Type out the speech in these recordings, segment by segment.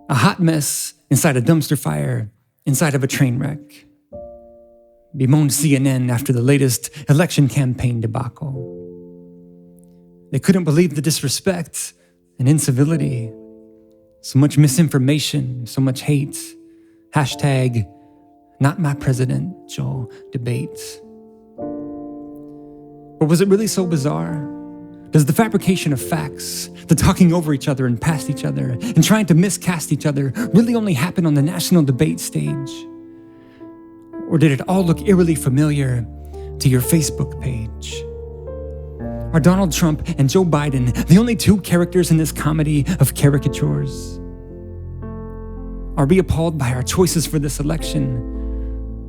A hot mess inside a dumpster fire, inside of a train wreck. Bemoaned CNN after the latest election campaign debacle. They couldn't believe the disrespect and incivility. So much misinformation, so much hate. Hashtag not my presidential debate. Or was it really so bizarre? Does the fabrication of facts, the talking over each other and past each other, and trying to miscast each other really only happen on the national debate stage? Or did it all look eerily familiar to your Facebook page? Are Donald Trump and Joe Biden the only two characters in this comedy of caricatures? Are we appalled by our choices for this election?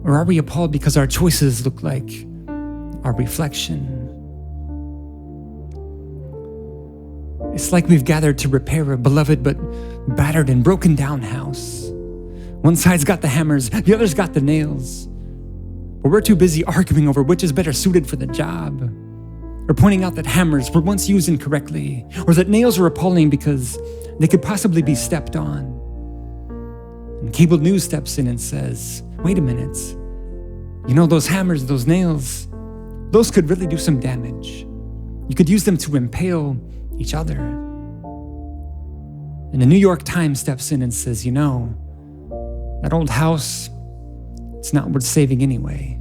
Or are we appalled because our choices look like our reflection? It's like we've gathered to repair a beloved but battered and broken down house. One side's got the hammers, the other's got the nails. But we're too busy arguing over which is better suited for the job. Or pointing out that hammers were once used incorrectly, or that nails are appalling because they could possibly be stepped on. And cable news steps in and says, wait a minute, you know those hammers, those nails, those could really do some damage. You could use them to impale each other. And the New York Times steps in and says, you know, that old house, it's not worth saving anyway.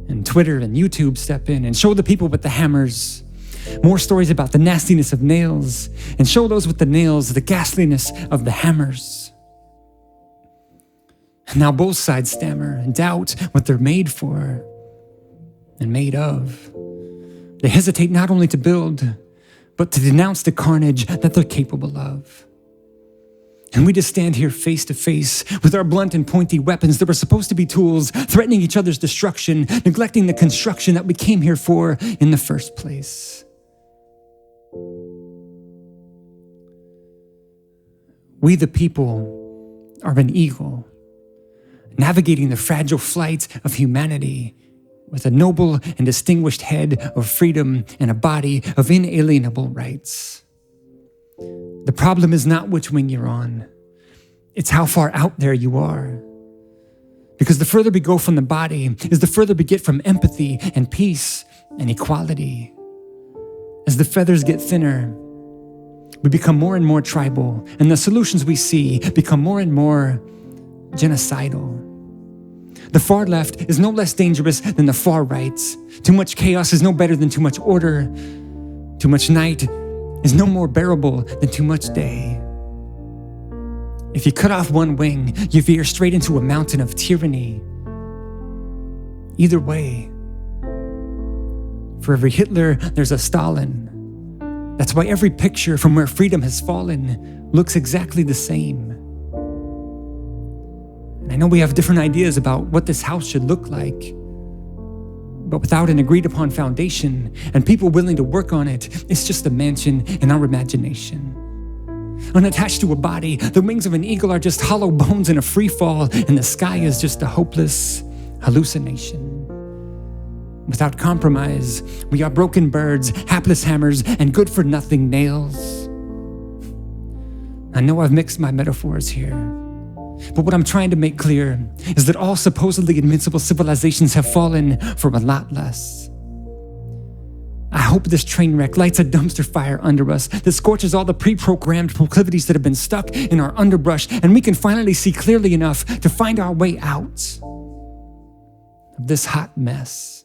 And Twitter and YouTube step in and show the people with the hammers more stories about the nastiness of nails, and show those with the nails the ghastliness of the hammers. And now both sides stammer and doubt what they're made for and made of. They hesitate not only to build, but to denounce the carnage that they're capable of. And we just stand here face to face with our blunt and pointy weapons that were supposed to be tools, threatening each other's destruction, neglecting the construction that we came here for in the first place. We the people are an eagle, navigating the fragile flight of humanity with a noble and distinguished head of freedom and a body of inalienable rights. The problem is not which wing you're on. It's how far out there you are. Because the further we go from the body is the further we get from empathy and peace and equality. As the feathers get thinner, we become more and more tribal, and the solutions we see become more and more genocidal. The far left is no less dangerous than the far right. Too much chaos is no better than too much order. Too much night is no more bearable than too much day. If you cut off one wing, you veer straight into a mountain of tyranny. Either way, for every Hitler, there's a Stalin. That's why every picture from where freedom has fallen looks exactly the same. And I know we have different ideas about what this house should look like, but without an agreed upon foundation and people willing to work on it, it's just a mansion in our imagination. Unattached to a body, the wings of an eagle are just hollow bones in a free fall, and the sky is just a hopeless hallucination. Without compromise, we are broken birds, hapless hammers, and good-for-nothing nails. I know I've mixed my metaphors here, but what I'm trying to make clear is that all supposedly invincible civilizations have fallen for a lot less. I hope this train wreck lights a dumpster fire under us that scorches all the pre-programmed proclivities that have been stuck in our underbrush, and we can finally see clearly enough to find our way out of this hot mess.